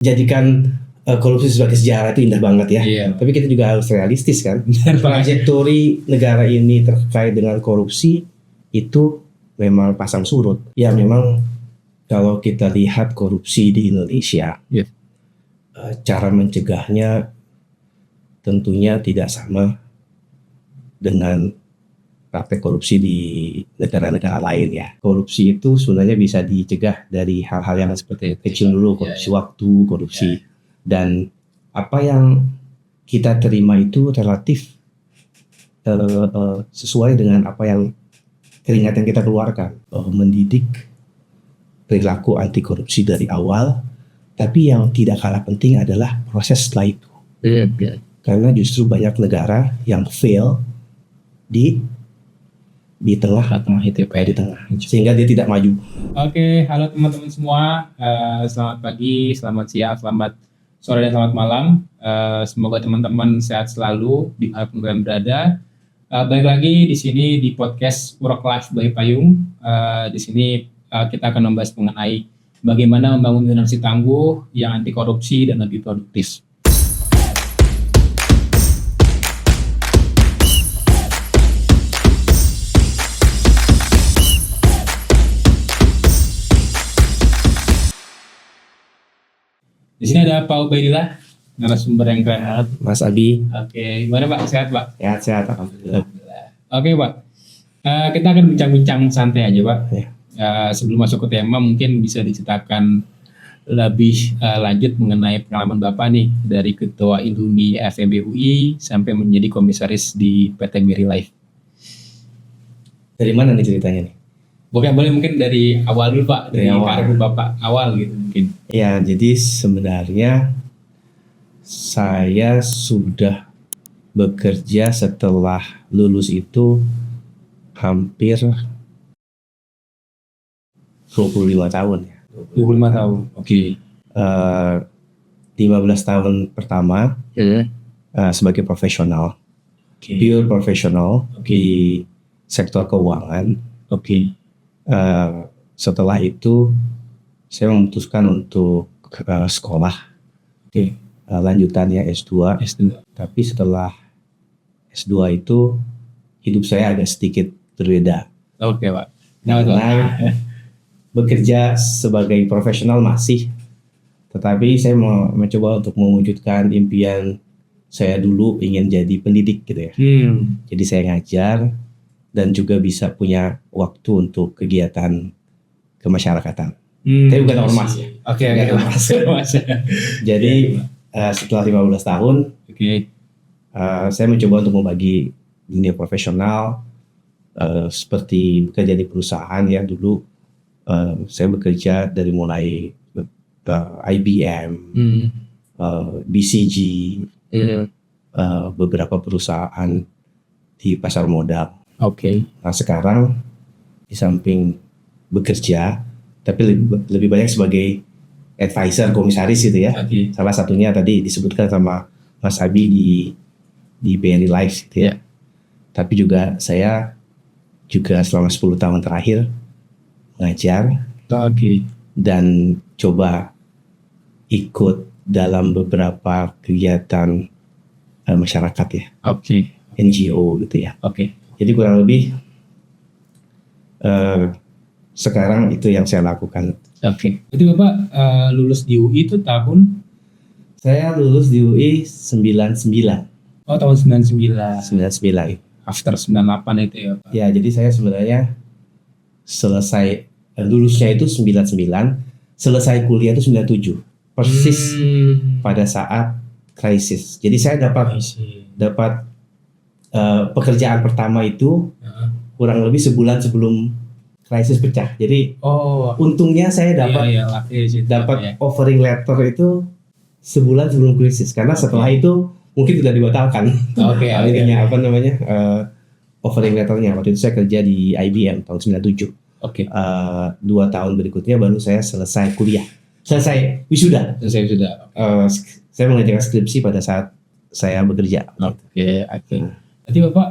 jadikan korupsi sebagai sejarah itu indah banget ya. Iya. Tapi kita juga harus realistis kan. Trajektori negara ini terkait dengan korupsi itu memang pasang surut. Ya memang kalau kita lihat korupsi di Indonesia, cara mencegahnya tentunya tidak sama dengan praktek korupsi di negara-negara lain ya. Korupsi itu sebenarnya bisa dicegah dari hal-hal yang seperti kecil dulu, korupsi waktu, korupsi. Dan apa yang kita terima itu relatif sesuai dengan apa yang keringat yang kita keluarkan. Mendidik perilaku anti korupsi dari awal, tapi yang tidak kalah penting adalah proses setelah itu. Karena justru banyak negara yang fail di tengah itu ya, di tengah, sehingga dia tidak maju. Oke, halo teman-teman semua, selamat pagi, selamat siang, selamat sore dan selamat malam. Semoga teman-teman sehat selalu di mana pun kalian berada. Balik lagi di sini di podcast Work Life by Payung. Di sini kita akan membahas mengenai bagaimana membangun generasi tangguh yang anti korupsi dan lebih produktif. Di sini ada Pak Ubaidillah, narasumber yang keren banget. Mas Abi. Oke, gimana Pak? Sehat Pak? Sehat, alhamdulillah. Oke Pak, kita akan bincang-bincang santai aja Pak. Ya. Sebelum masuk ke tema, mungkin bisa diceritakan lebih lanjut mengenai pengalaman Bapak nih dari Ketua Indomie FEB UI sampai menjadi komisaris di PT Miri Life. Dari mana nih ceritanya nih? Boleh mungkin dari awal dulu Pak, dari karir Bapak awal gitu mungkin. Ya, jadi sebenarnya saya sudah bekerja setelah lulus itu hampir 25 tahun ya. 25 tahun, oke. 15 tahun pertama sebagai profesional, pure profesional di sektor keuangan. Setelah itu saya memutuskan untuk sekolah lanjutannya S2. Tapi setelah S2 itu hidup saya agak sedikit berbeda. Oke Pak. Karena bekerja sebagai profesional masih, tetapi saya mau mencoba untuk mewujudkan impian saya dulu, ingin jadi pendidik gitu ya. Jadi saya ngajar dan juga bisa punya waktu untuk kegiatan kemasyarakatan. Tapi bukan ormas ya. Oke. Jadi setelah 15 tahun, saya mencoba untuk membagi dunia profesional seperti bekerja di perusahaan ya. Dulu saya bekerja dari mulai IBM, BCG, beberapa perusahaan di pasar modal. Nah sekarang di samping bekerja, tapi lebih banyak sebagai advisor, komisaris gitu ya. Salah satunya tadi disebutkan sama Mas Abi di BNI Life gitu ya. Tapi juga saya juga selama 10 tahun terakhir mengajar dan coba ikut dalam beberapa kegiatan masyarakat ya. NGO gitu ya. Jadi kurang lebih sekarang itu yang saya lakukan. Jadi Bapak lulus di UI itu tahun? Saya lulus di UI 99. Oh tahun 99. 99. After 98 itu ya Pak? Ya, jadi saya sebenarnya selesai lulusnya itu 99, selesai kuliah itu 97. Persis pada saat krisis. Jadi saya dapat pekerjaan pertama itu kurang lebih sebulan sebelum krisis pecah. Jadi untungnya saya dapat offering letter itu sebulan sebelum krisis, karena setelah itu mungkin tidak dibatalkan. Offering letternya waktu itu saya kerja di IBM tahun 97. 2 tahun berikutnya baru saya selesai kuliah, selesai wisuda. Saya mengerjakan skripsi pada saat saya bekerja. Berarti Bapak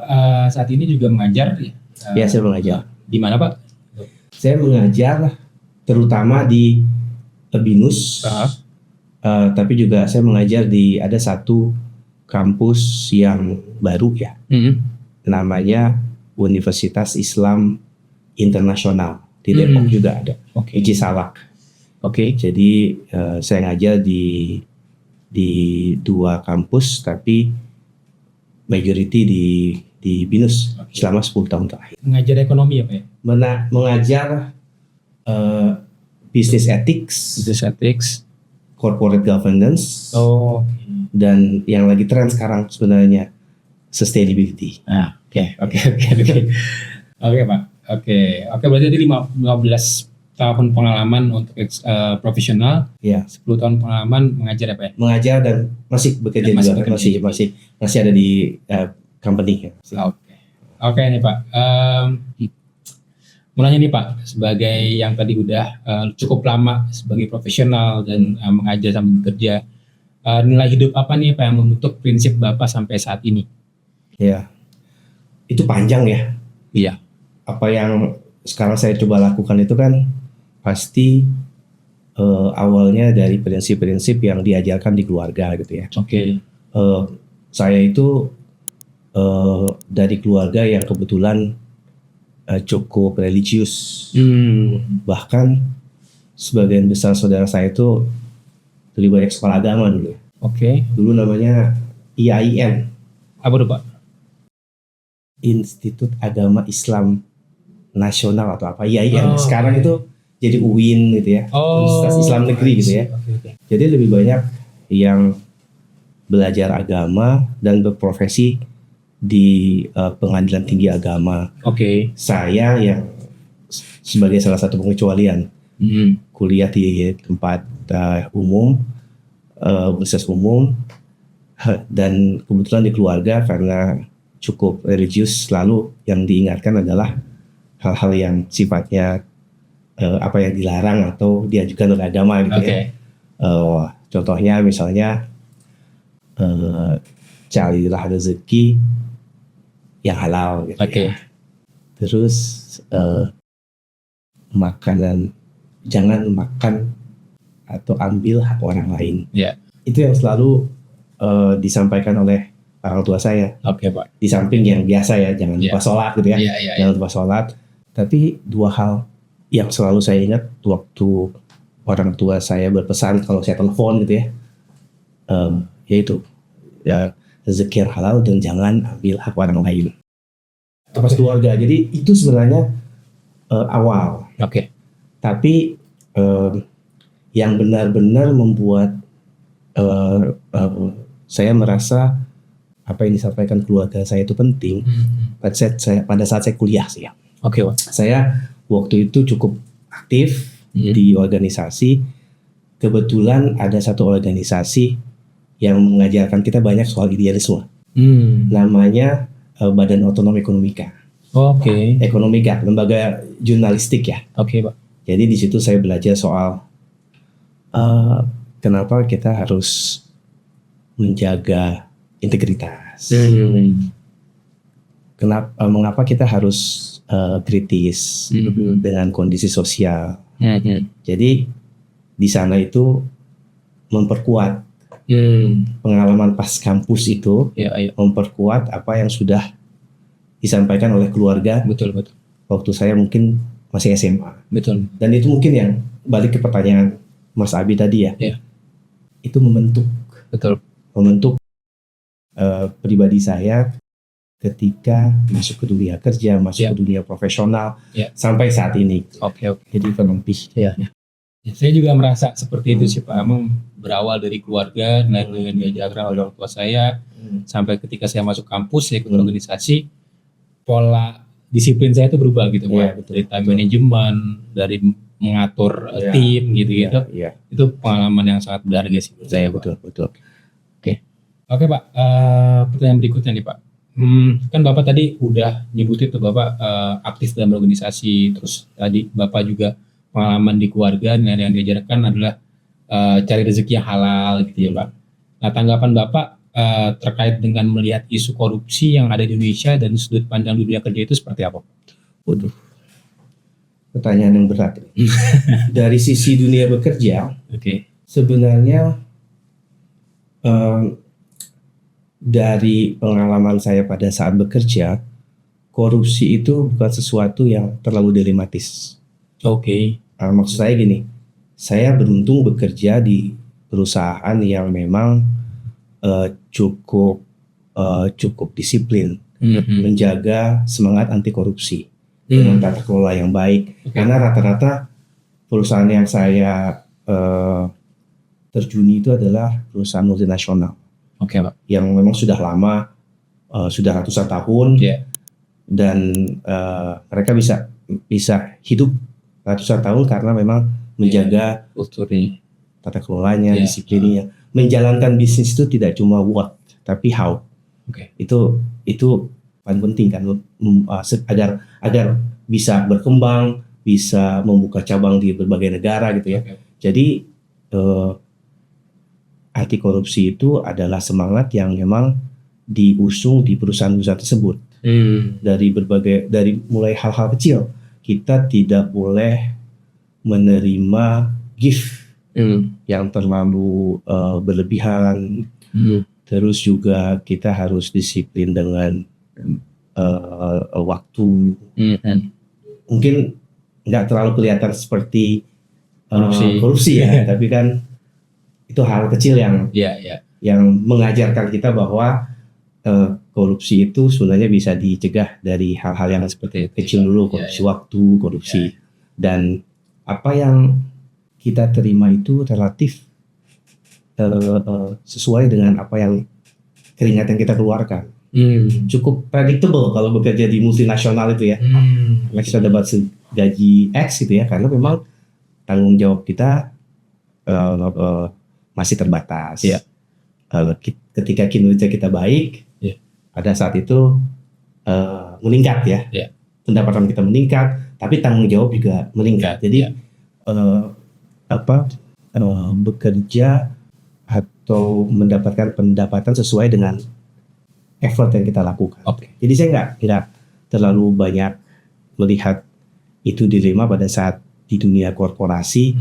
saat ini juga mengajar ya? Ya, saya mengajar. Di mana Pak? Saya mengajar terutama di BINUS, Tapi juga saya mengajar di ada satu kampus yang baru ya, namanya Universitas Islam Internasional di Depok juga ada, di Cisalak. Jadi saya ngajar di dua kampus, tapi majority di BINUS selama 10 tahun terakhir. Mengajar ekonomi ya Pak ya? Mengajar business ethics, corporate governance, dan yang lagi tren sekarang sebenarnya sustainability. Oke Pak. Oke, berarti tadi 15 tahun pengalaman untuk profesional, Ya. 10 tahun pengalaman mengajar ya Pak ya? Mengajar dan masih bekerja juga, masih ada di company. Oke nih Pak. Mulanya nih Pak, sebagai yang tadi udah cukup lama sebagai profesional dan mengajar sambil bekerja, nilai hidup apa nih Pak yang membentuk prinsip Bapak sampai saat ini? Ya, itu panjang ya. Iya. Apa yang sekarang saya coba lakukan itu kan pasti awalnya dari prinsip-prinsip yang diajarkan di keluarga gitu ya. Saya itu dari keluarga yang kebetulan cukup religius. Bahkan sebagian besar saudara saya itu lebih banyak sekolah agama dulu. Dulu namanya IAIN. Apa tuh Pak? Institut Agama Islam Nasional atau apa, IAIN. Sekarang itu jadi UIN gitu ya, Universitas Islam Negeri gitu ya. Jadi lebih banyak yang belajar agama dan berprofesi di pengadilan tinggi agama. Saya yang sebagai salah satu pengecualian, kuliah di tempat umum, universitas umum, dan kebetulan di keluarga karena cukup religius, selalu yang diingatkan adalah hal-hal yang sifatnya apa yang dilarang atau diajukan oleh agama gitu ya. Contohnya misalnya carilah rezeki yang halal gitu ya. Terus makanan, jangan makan atau ambil hak orang lain. Itu yang selalu disampaikan oleh orang tua saya. Pak. Di samping yang biasa ya, jangan lupa sholat gitu ya. Jangan lupa sholat. Tapi dua hal yang selalu saya ingat waktu orang tua saya berpesan kalau saya telepon gitu ya, yaitu ya rezeki yang halal dan jangan ambil hak orang lain. Atas keluarga. Jadi itu sebenarnya awal. Tapi yang benar-benar membuat saya merasa apa yang disampaikan keluarga saya itu penting. Pada saat saya kuliah sih ya. Saya waktu itu cukup aktif di organisasi. Kebetulan ada satu organisasi yang mengajarkan kita banyak soal idealisme. Namanya Badan Otonom Ekonomika. Ekonomika, lembaga jurnalistik ya. Pak. Jadi di situ saya belajar soal kenapa kita harus menjaga integritas. Mengapa kita harus kritis dengan kondisi sosial. Jadi di sana itu memperkuat pengalaman pas kampus itu, memperkuat apa yang sudah disampaikan oleh keluarga. Waktu saya mungkin masih SMA. Dan itu mungkin yang balik ke pertanyaan Mas Abi tadi ya. Itu membentuk pribadi saya ketika masuk ke dunia kerja, masuk ke dunia profesional, sampai saat ini. Jadi lebih. Saya juga merasa seperti itu sih Pak. Emang berawal dari keluarga, dengan diajarkan oleh orang tua saya, sampai ketika saya masuk kampus, saya ikut organisasi, pola disiplin saya itu berubah gitu Pak. Dari time management, dari mengatur tim gitu-gitu. Itu pengalaman yang sangat berharga sih menurut saya. Betul. Oke Pak, pertanyaan berikutnya nih Pak. Kan Bapak tadi udah nyebutin tuh Bapak aktif dalam organisasi, terus tadi Bapak juga pengalaman di keluarga yang diajarkan adalah cari rezeki yang halal gitu ya Pak. Nah tanggapan Bapak terkait dengan melihat isu korupsi yang ada di Indonesia dan sudut pandang dunia kerja itu seperti apa? Waduh, pertanyaan yang berat. Dari sisi dunia bekerja, sebenarnya Eh, dari pengalaman saya pada saat bekerja, korupsi itu bukan sesuatu yang terlalu dilematis. Oke. Maksud saya gini, saya beruntung bekerja di perusahaan yang memang cukup disiplin menjaga semangat anti korupsi dengan tata kelola yang baik. Karena rata-rata perusahaan yang saya terjuni itu adalah perusahaan multinasional. Oke, Pak. Yang memang sudah lama, sudah ratusan tahun, dan mereka bisa hidup ratusan tahun karena memang menjaga tata kelolanya, disiplinnya. Menjalankan bisnis itu tidak cuma what, tapi how. Itu paling penting kan, agar bisa berkembang, bisa membuka cabang di berbagai negara gitu ya. Jadi anti korupsi itu adalah semangat yang memang diusung di perusahaan-perusahaan tersebut. Dari mulai hal-hal kecil, kita tidak boleh menerima gift yang terlalu berlebihan. Terus juga kita harus disiplin dengan waktu. Mungkin nggak terlalu kelihatan seperti korupsi ya, tapi kan itu hal kecil yang mengajarkan kita bahwa korupsi itu sebenarnya bisa dicegah dari hal-hal yang seperti kecil dulu, korupsi waktu, korupsi, dan apa yang kita terima itu relatif sesuai dengan apa yang keringat yang kita keluarkan. Cukup predictable kalau bekerja di multinasional itu ya. Kita dapat gaji X gitu ya, karena memang tanggung jawab kita masih terbatas. Ketika kinerja kita baik, pada saat itu meningkat ya. Pendapatan kita meningkat, tapi tanggung jawab juga meningkat. Jadi bekerja atau mendapatkan pendapatan sesuai dengan effort yang kita lakukan. Jadi saya nggak terlalu banyak melihat itu dilema pada saat di dunia korporasi,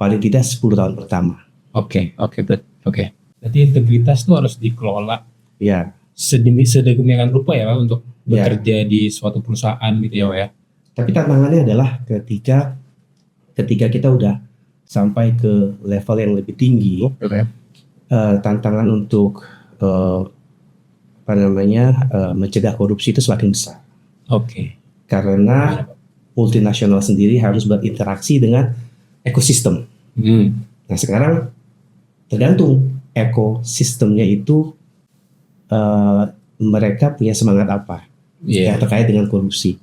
paling tidak 10 tahun pertama. Berarti integritas itu harus dikelola sedemikian rupa ya Pak, untuk bekerja di suatu perusahaan gitu ya. Tapi tantangannya adalah ketika kita udah sampai ke level yang lebih tinggi, tantangan untuk mencegah korupsi itu semakin besar. Karena multinasional sendiri harus berinteraksi dengan ekosistem. Nah sekarang tergantung ekosistemnya itu mereka punya semangat apa yang terkait dengan korupsi.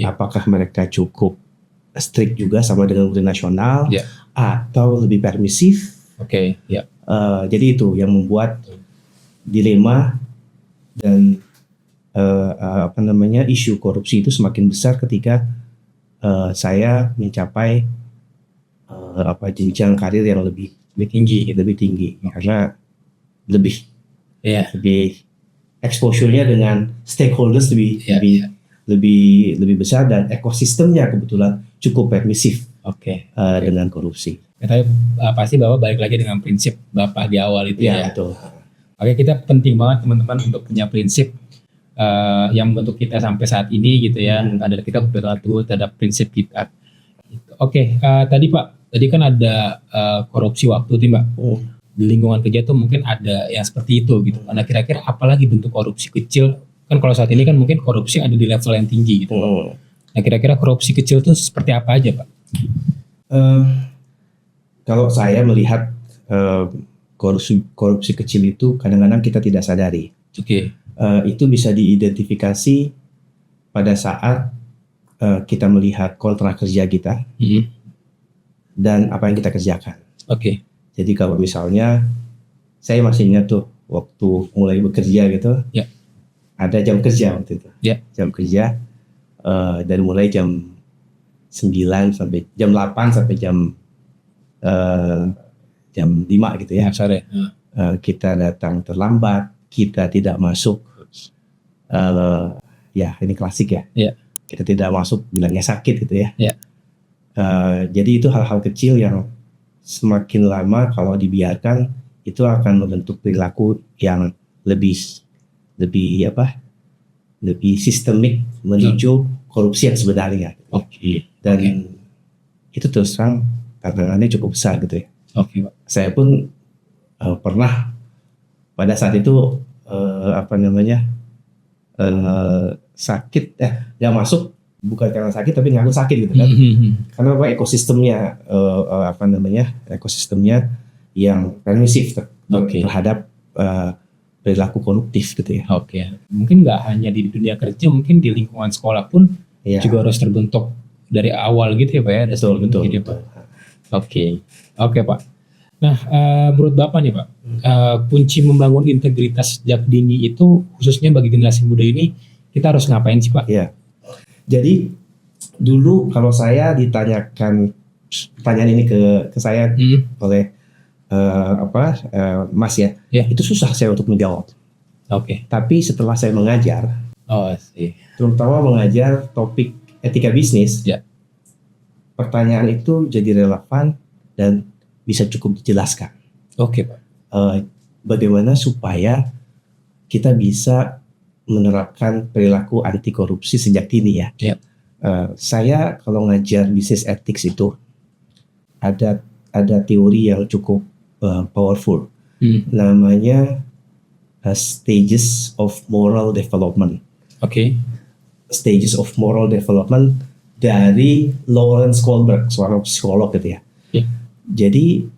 Apakah mereka cukup strict juga sama dengan multinasional atau lebih permisif? Jadi itu yang membuat dilema dan isu korupsi itu semakin besar ketika saya mencapai jenjang karir yang lebih tinggi karena lebih exposure-nya dengan stakeholders lebih besar, dan ekosistemnya kebetulan cukup permisif dengan korupsi. Tapi pasti Bapak balik lagi dengan prinsip Bapak di awal itu ya. Betul. Kita penting banget teman-teman untuk punya prinsip yang membentuk kita sampai saat ini gitu ya. Ada kita berlaku terhadap prinsip kita. Tadi kan ada korupsi waktu nih Mbak. Di lingkungan kerja tuh mungkin ada yang seperti itu gitu. Nah kira-kira apalagi bentuk korupsi kecil? Kan kalau saat ini kan mungkin korupsi ada di level yang tinggi gitu. Nah kira-kira korupsi kecil tuh seperti apa aja Pak? Kalau saya melihat korupsi kecil itu kadang-kadang kita tidak sadari. Itu bisa diidentifikasi pada saat kita melihat kontrak kerja kita dan apa yang kita kerjakan. Jadi kalau misalnya saya masih ingat tuh waktu mulai bekerja gitu, ada jam kerja waktu itu. Jam kerja dari mulai jam 9 sampai jam 8 sampai jam 5 gitu ya. Sore. Kita datang terlambat, kita tidak masuk. Ini klasik ya. Kita tidak masuk, bilangnya sakit gitu ya. Jadi itu hal-hal kecil yang semakin lama kalau dibiarkan itu akan membentuk perilaku yang lebih lebih sistemik menuju korupsi yang sebenarnya. Dan itu terus terang tantangannya cukup besar gitu ya. Pak. Saya pun pernah pada saat itu sakit yang masuk bukan karena sakit tapi ngaku sakit gitu kan. Karena ekosistemnya ekosistemnya yang permisif terhadap perilaku koruptif gitu ya. Mungkin nggak hanya di dunia kerja, mungkin di lingkungan sekolah pun juga harus terbentuk dari awal gitu ya Pak ya. Betul. Oke Pak. Nah, menurut Bapak nih Pak, kunci membangun integritas sejak dini itu khususnya bagi generasi muda ini kita harus ngapain sih Pak? Iya. Jadi dulu kalau saya ditanyakan pertanyaan ini ke saya oleh Mas ya, itu susah saya untuk menjawab. Tapi setelah saya mengajar, terutama mengajar topik etika bisnis, pertanyaan itu jadi relevan dan bisa cukup dijelaskan. Pak. Bagaimana supaya kita bisa menerapkan perilaku anti korupsi sejak dini ya. Saya kalau ngajar bisnis ethics itu ada teori yang cukup powerful, namanya stages of moral development. Stages of moral development dari Lawrence Kohlberg, seorang psikolog gitu ya. Jadi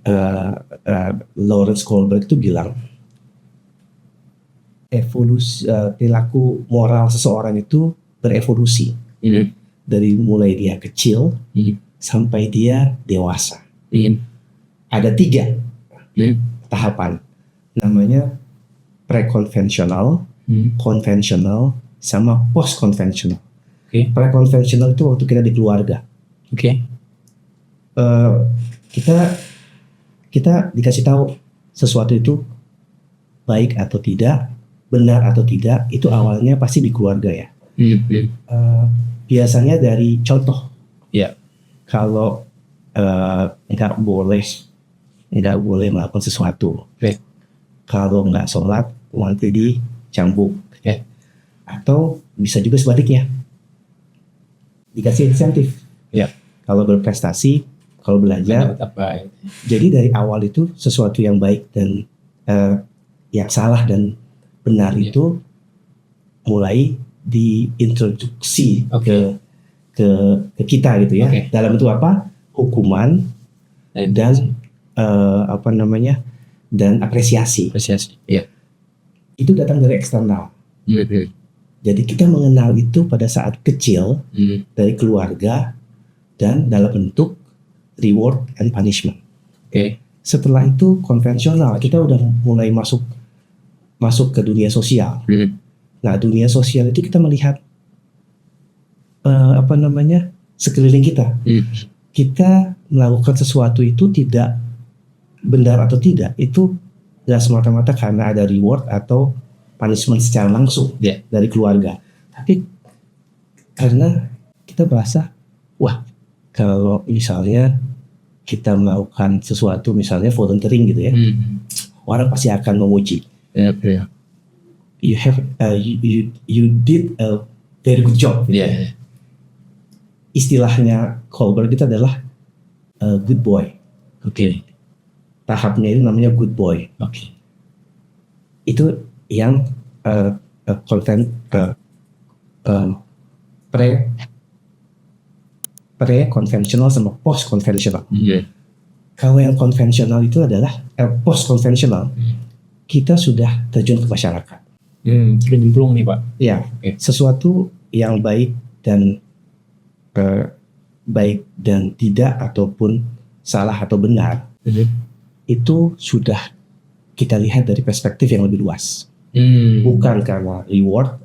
Lawrence Kohlberg itu bilang evolusi perilaku moral seseorang itu berevolusi dari mulai dia kecil sampai dia dewasa. Ada 3 tahapan, namanya pre-konvensional, konvensional, sama post-konvensional. Pre-konvensional itu waktu kita di keluarga. Kita dikasih tahu sesuatu itu baik atau tidak, benar atau tidak, itu awalnya pasti di keluarga ya. Biasanya dari contoh. Kalau nggak boleh melakukan sesuatu. Kalau nggak sholat nanti dicambuk. Atau bisa juga sebaliknya, dikasih insentif. Kalau berprestasi, kalau belajar. Jadi dari awal itu sesuatu yang baik dan yang salah dan benar itu mulai diintroduksi ke kita gitu ya. Dalam bentuk apa? Hukuman dan dan apresiasi. Itu datang dari eksternal. Jadi kita mengenal itu pada saat kecil dari keluarga dan dalam bentuk reward and punishment. Setelah itu konvensional, kita udah mulai masuk ke dunia sosial. Nah, dunia sosial itu kita melihat sekeliling kita. Kita melakukan sesuatu itu tidak benar atau tidak, itu tidak semata-mata karena ada reward atau punishment secara langsung dari keluarga, tapi karena kita merasa, wah, kalau misalnya kita melakukan sesuatu, misalnya volunteering gitu ya, orang pasti akan memuji. You did a very good job. Istilahnya Kohlberg itu adalah good boy. Tahapnya itu namanya good boy. Itu yang pre-konvensional sama post-konvensional. Kalau yang konvensional itu adalah post-konvensional, kita sudah terjun ke masyarakat. Sudah nyemplung nih Pak. Sesuatu yang baik dan tidak ataupun salah atau benar, itu sudah kita lihat dari perspektif yang lebih luas. Bukan karena reward,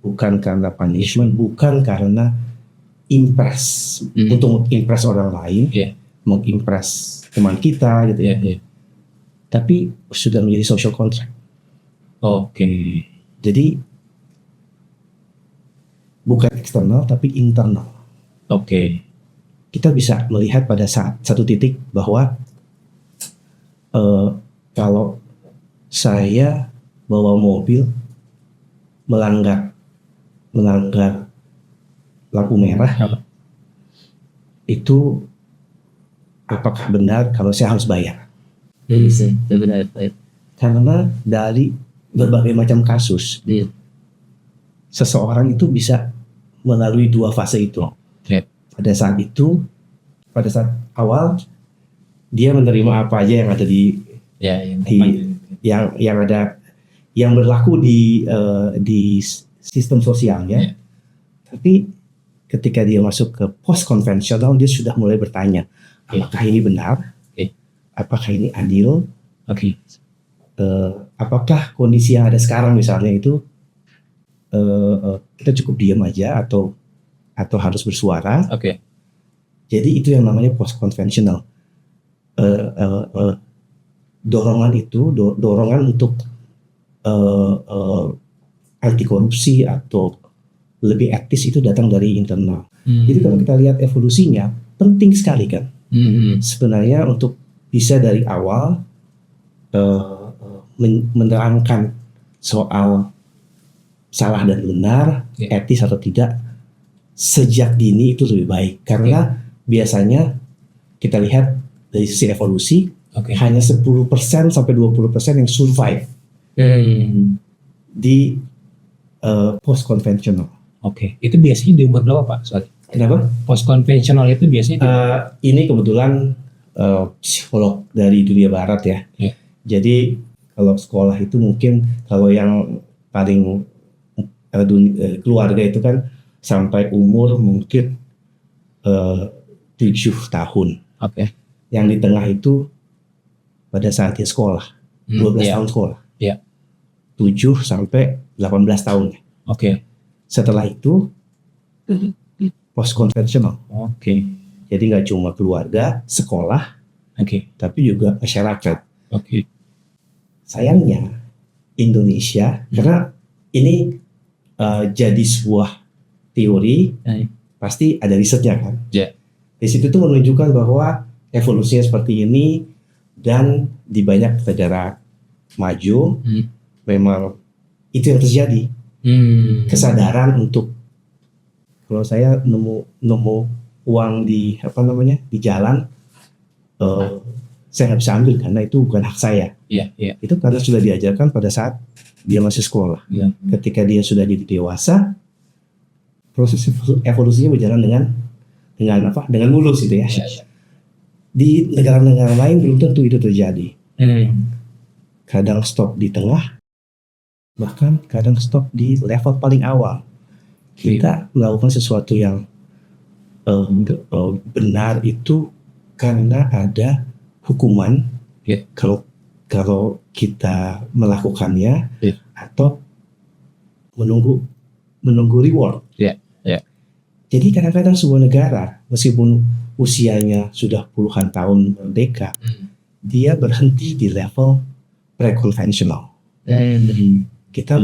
bukan karena punishment, bukan karena impress, untuk impress orang lain, mengimpress teman kita gitu ya. Tapi sudah menjadi social contract. Jadi bukan eksternal tapi internal. Kita bisa melihat pada satu titik bahwa Kalau saya bawa mobil melanggar lampu merah, itu apakah benar kalau saya harus bayar? Bisa, benar. Karena dari berbagai macam kasus, Iya. seseorang itu bisa melalui dua fase itu. Oke. Pada saat awal dia menerima apa aja yang ada Ya, yang yang berlaku di sistem sosialnya. Ya. Tapi ketika dia masuk ke post konvensional, dia sudah mulai bertanya, apakah ini benar? Apakah ini adil? Oke. Apakah kondisi yang ada sekarang misalnya itu kita cukup diam aja atau harus bersuara? Oke. Jadi itu yang namanya post konvensional. Dorongan untuk anti korupsi atau lebih etis itu datang dari internal. Jadi kalau kita lihat evolusinya, penting sekali kan sebenarnya untuk bisa dari awal menerangkan soal salah dan benar, etis atau tidak sejak dini itu lebih baik. Karena biasanya kita lihat dari sisi evolusi hanya 10% sampai 20% yang survive di post konvensional. Oke. Itu biasanya di umur berapa, Pak? Sorry. Kenapa? Post konvensional itu biasanya Ini kebetulan psikolog dari dunia barat ya. Iya. Jadi kalau sekolah itu mungkin kalau yang paling keluarga itu kan sampai umur mungkin 7 tahun. Oke. Yang di tengah itu pada saat dia sekolah 12 tahun sekolah. Iya. 7 sampai 18 tahun. Oke. Setelah itu post konvensional. Oke. Jadi nggak cuma keluarga, sekolah, tapi juga masyarakat. Oke. Sayangnya Indonesia, karena ini jadi sebuah teori, pasti ada risetnya kan. Yeah. Di situ tuh menunjukkan bahwa evolusinya seperti ini dan di banyak negara maju memang itu yang terjadi. Kesadaran untuk kalau saya nemu uang di di jalan, saya nggak bisa ambil karena itu bukan hak saya. Itu karena sudah diajarkan pada saat dia masih sekolah. Ketika dia sudah jadi dewasa, proses evolusinya berjalan dengan mulus itu ya. Di negara-negara lain belum tentu itu terjadi. Kadang stop di tengah, bahkan kadang stop di level paling awal. Kita melakukan sesuatu yang benar itu karena ada hukuman. Kalau kita melakukannya atau menunggu reward. Jadi kadang-kadang sebuah negara meskipun usianya sudah puluhan tahun merdeka, dia berhenti di level pre-konvensional. Kita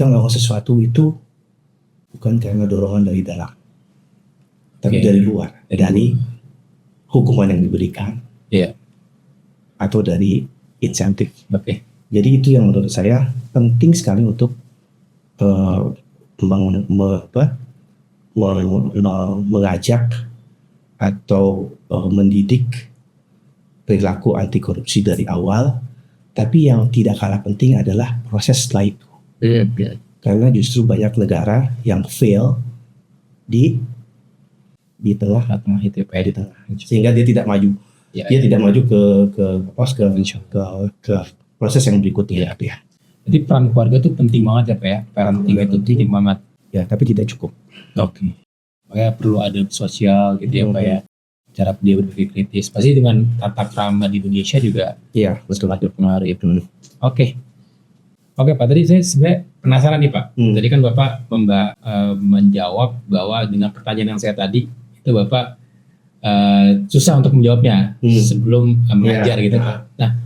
melakukan sesuatu itu bukan karena dorongan dari dalam, tapi dari luar, dari hukuman yang diberikan, atau dari insentif. Jadi itu yang menurut saya penting sekali untuk mengajak atau mendidik perilaku anti korupsi dari awal. Tapi yang tidak kalah penting adalah proses setelah itu. Karena justru banyak negara yang fail di tengah itu di tengah, sehingga dia tidak maju. Dia tidak maju ke proses yang berikutnya. Jadi peran keluarga itu penting banget ya Pak ya. Parenting itu penting banget. Ya, tapi tidak cukup. Makanya perlu ada sosial gitu ya Pak ya. Cara dia berpikir kritis. Pasti dengan tata krama di Indonesia juga. Iya, betul. Berpengaruh ya. Oke Pak, tadi saya sebenarnya penasaran nih Pak. Tadi kan Bapak menjawab bahwa dengan pertanyaan yang saya tadi itu Bapak susah untuk menjawabnya sebelum mengajar gitu. Nah,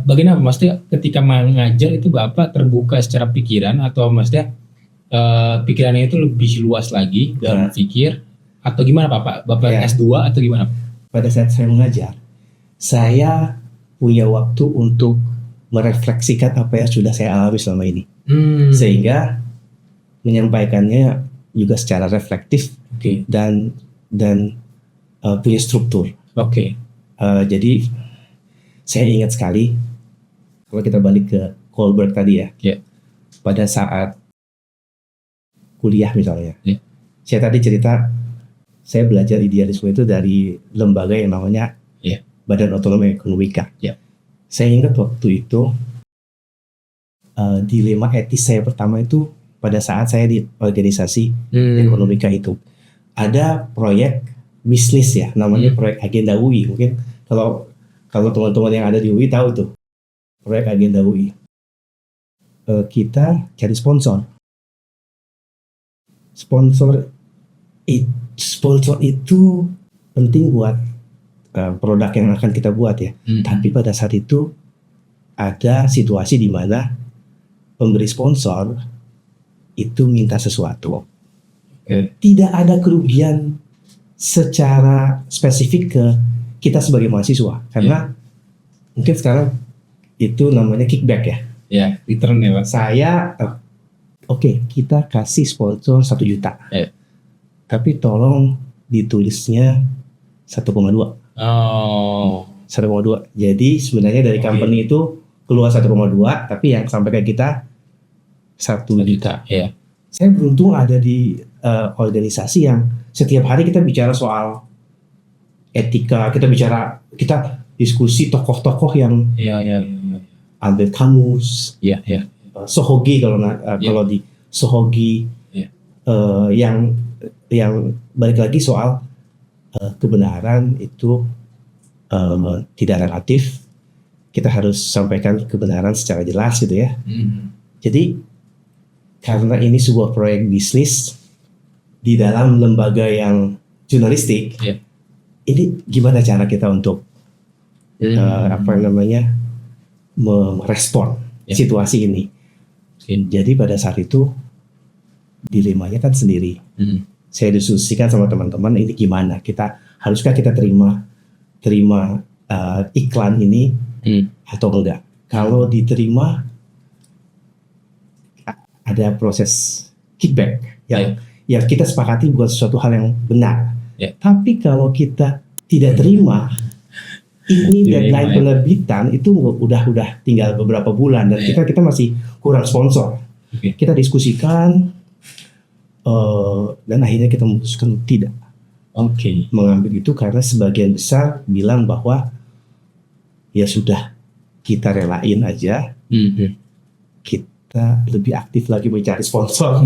bagaimana maksudnya ketika mengajar itu Bapak terbuka secara pikiran atau maksudnya pikirannya itu lebih luas lagi dalam pikir atau gimana Bapak? Bapak S2 atau gimana? Pada saat saya mengajar saya punya waktu untuk merefleksikan apa yang sudah saya alami selama ini, sehingga menyampaikannya juga secara reflektif Oke. dan punya struktur. Oke. Jadi saya ingat sekali kalau kita balik ke Kohlberg tadi ya, Yeah. pada saat kuliah misalnya, Yeah. saya tadi cerita saya belajar idealisme itu dari lembaga yang namanya Yeah. Badan Otonom Ekonomika. Yeah. Saya ingat waktu itu dilema etis saya pertama itu pada saat saya di organisasi Ekonomika itu ada proyek bisnis ya, namanya proyek Agenda UI. Mungkin kalau teman-teman yang ada di UI tahu tuh proyek Agenda UI. Kita cari sponsor. Sponsor itu penting buat produk yang akan kita buat ya. Tapi pada saat itu ada situasi di mana pemberi sponsor itu minta sesuatu. Tidak ada kerugian secara spesifik ke kita sebagai mahasiswa, karena mungkin sekarang itu namanya kickback ya. Ya, return ya Pak. Saya oke, kita kasih sponsor 1 juta. Tapi tolong ditulisnya 1,2. Oh. 1,2. Jadi sebenarnya dari company itu keluar 1,2, tapi yang sampai ke kita 1 juta. Iya. Saya beruntung ada di organisasi yang setiap hari kita bicara soal etika, kita diskusi tokoh-tokoh yang Iya. Albert Camus, Iya. Sohogi kalau di Sohogi, yang balik lagi soal kebenaran itu tidak relatif. Kita harus sampaikan kebenaran secara jelas gitu ya. Jadi karena ini sebuah proyek bisnis di dalam lembaga yang jurnalistik, ini gimana cara kita untuk merespon situasi ini? Jadi pada saat itu dilemanya kan sendiri. Saya diskusikan sama teman-teman, ini gimana? Haruskah kita terima iklan ini atau enggak? Kalau diterima, ada proses kickback yang kita sepakati bukan sesuatu hal yang benar. Tapi kalau kita tidak terima, ini deadline penerbitan itu udah tinggal beberapa bulan dan kita masih kurang sponsor. Kita diskusikan dan akhirnya kita memutuskan tidak mengambil itu karena sebagian besar bilang bahwa ya sudah, kita relain aja. Kita lebih aktif lagi mencari sponsor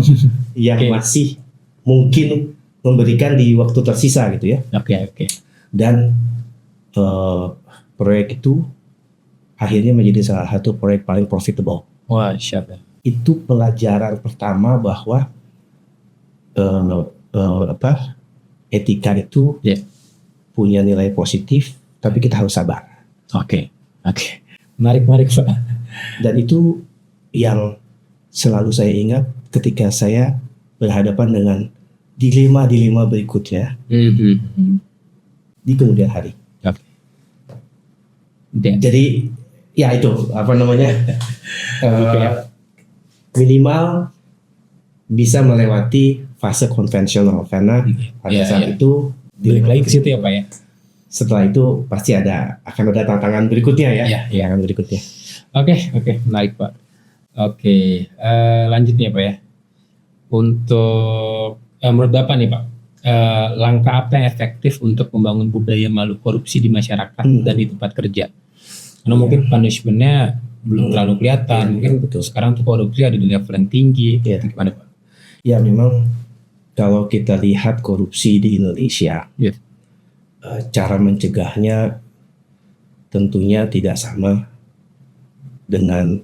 yang masih mungkin memberikan di waktu tersisa gitu ya. Dan proyek itu akhirnya menjadi salah satu proyek paling profitable. Wah, siapa? Itu pelajaran pertama bahwa etika itu punya nilai positif, tapi kita harus sabar. Oke. Menarik Pak. Dan itu yang selalu saya ingat ketika saya berhadapan dengan dilema berikutnya di kemudian hari. Jadi ya itu minimal bisa melewati fase konvensional karena pada saat itu balik lagi ke situ ya Pak ya. Setelah itu pasti akan ada tantangan berikutnya ya. Tantangan berikutnya. Oke, menarik Pak. Lanjut nih Pak ya. Untuk menurut Bapak nih Pak, langkah apa yang efektif untuk membangun budaya malu korupsi di masyarakat dan di tempat kerja? Karena mungkin punishment-nya belum terlalu kelihatan. Mungkin sekarang tuh korupsi ada di level yang tinggi. Gimana Pak? Ya memang kalau kita lihat korupsi di Indonesia, cara mencegahnya tentunya tidak sama dengan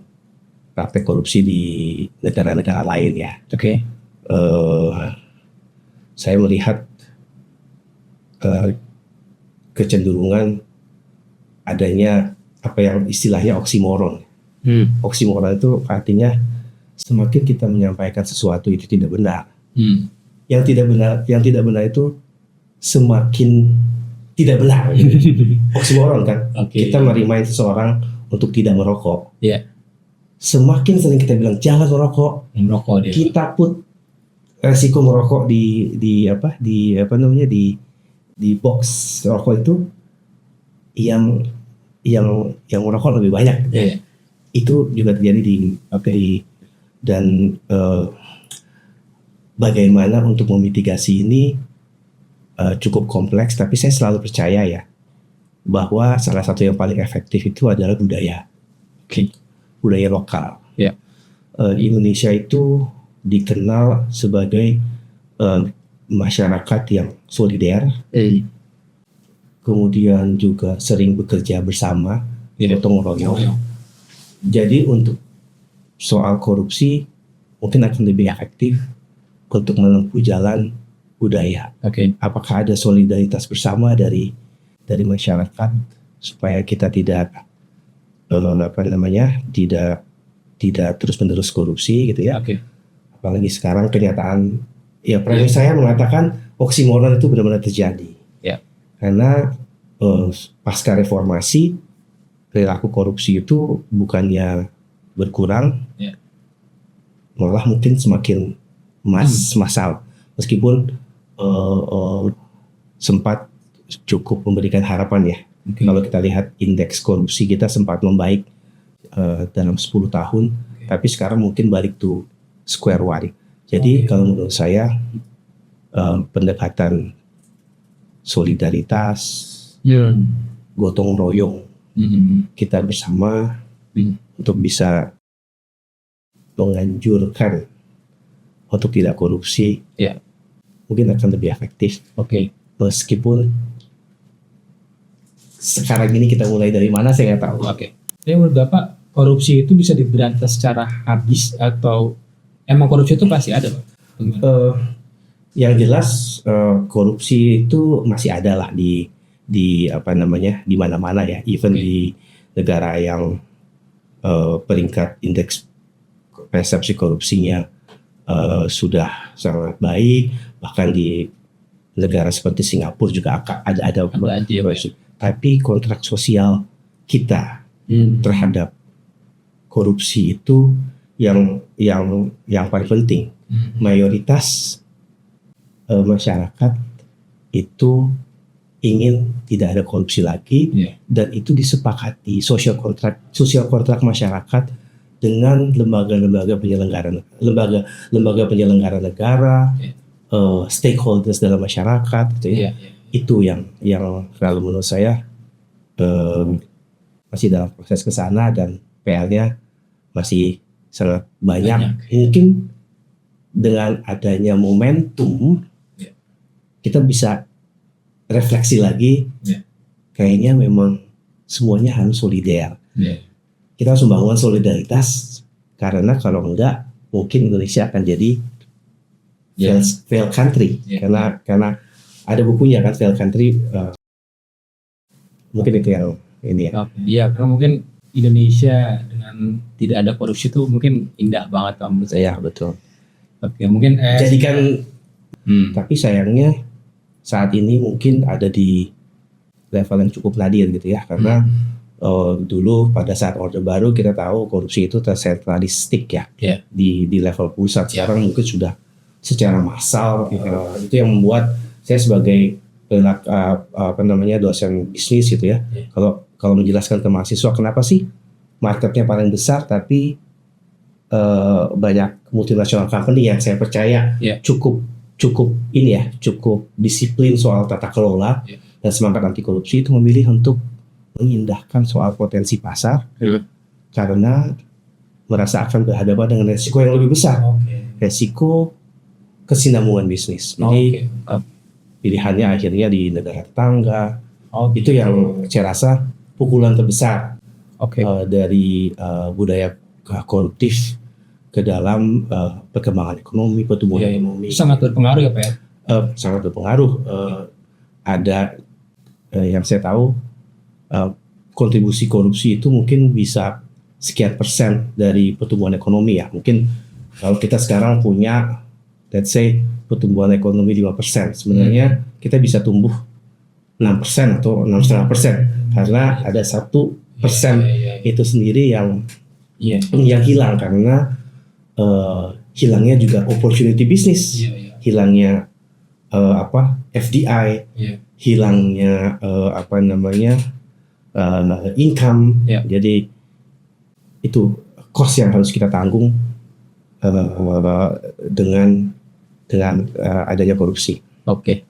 praktek korupsi di negara-negara lain ya. Saya melihat kecenderungan adanya apa yang istilahnya oksimoron. Oksimoron itu artinya semakin kita menyampaikan sesuatu itu tidak benar. Yang tidak benar itu semakin tidak benar. Oksimoron kan. Oke. Kita meremind seseorang untuk tidak merokok. Iya. Semakin sering kita bilang jangan merokok, Merokok dia. kita put resiko merokok di box rokok itu yang merokok lebih banyak. Iya. Itu juga terjadi dan bagaimana untuk memitigasi ini cukup kompleks, tapi saya selalu percaya ya bahwa salah satu yang paling efektif itu adalah budaya. Budaya lokal. Iya. Indonesia itu dikenal sebagai masyarakat yang solider, kemudian juga sering bekerja bersama, gotong royong. Jadi untuk soal korupsi mungkin akan lebih efektif untuk menempuh jalan budaya. Apakah ada solidaritas bersama dari masyarakat supaya kita tidak tidak terus-menerus korupsi gitu ya. Apalagi sekarang kenyataan ya premis saya mengatakan oksimoron itu benar-benar terjadi. Karena pasca reformasi perilaku korupsi itu bukannya berkurang, malah mungkin semakin massal. Meskipun sempat cukup memberikan harapan ya. Kalau kita lihat indeks korupsi kita sempat membaik dalam 10 tahun, tapi sekarang mungkin balik to square one. Jadi kalau menurut saya pendekatan solidaritas, gotong royong kita bersama untuk bisa menganjurkan untuk tidak korupsi, mungkin akan lebih efektif. Meskipun sekarang ini kita mulai dari mana saya nggak tahu. Jadi menurut Bapak korupsi itu bisa diberantas secara habis atau emang korupsi itu pasti ada, Pak? Yang jelas korupsi itu masih ada lah di mana-mana ya, even di negara yang peringkat indeks persepsi korupsinya sudah sangat baik, bahkan di negara seperti Singapura juga ada korupsi. Tapi kontrak sosial kita terhadap korupsi itu yang paling penting. Mayoritas masyarakat itu ingin tidak ada korupsi lagi, dan itu disepakati social contract masyarakat dengan lembaga penyelenggara negara, stakeholders dalam masyarakat gitu ya. Itu yang kalau menurut saya masih dalam proses ke sana dan PR-nya masih sangat banyak. Mungkin dengan adanya momentum kita bisa refleksi lagi, kayaknya memang semuanya harus solider. Kita harus membangun solidaritas, karena kalau enggak mungkin Indonesia akan jadi fail country. Karena ada bukunya kan, fail country. Mungkin itu yang ini ya. Iya, karena mungkin Indonesia dengan tidak ada korupsi itu mungkin indah banget menurut saya. Betul. Mungkin jadikan tapi sayangnya saat ini mungkin ada di level yang cukup nadir gitu ya, karena dulu pada saat Orde Baru kita tahu korupsi itu tersentralistik ya, di level pusat. Sekarang mungkin sudah secara massal. Itu yang membuat saya sebagai dosen bisnis gitu ya, kalau menjelaskan ke mahasiswa kenapa sih marketnya paling besar tapi banyak multinational company yang saya percaya cukup disiplin soal tata kelola dan semangat anti korupsi, itu memilih untuk mengindahkan soal potensi pasar karena merasa akan berhadapan dengan resiko yang lebih besar, resiko kesinambungan bisnis. Jadi pilihannya akhirnya di negara tetangga. Itu yang saya rasa pukulan terbesar dari budaya koruptif ke dalam perkembangan ekonomi, pertumbuhan ekonomi. Sangat berpengaruh ya Pak ya? Sangat berpengaruh. Ada yang saya tahu kontribusi korupsi itu mungkin bisa sekian persen dari pertumbuhan ekonomi ya. Mungkin kalau kita sekarang punya let's say pertumbuhan ekonomi 5%, sebenarnya kita bisa tumbuh 6% atau 6,5%, karena ada 1% itu sendiri yang hilang karena hilangnya juga opportunity bisnis, hilangnya FDI, hilangnya income. Jadi itu cost yang harus kita tanggung dengan adanya korupsi. Oke.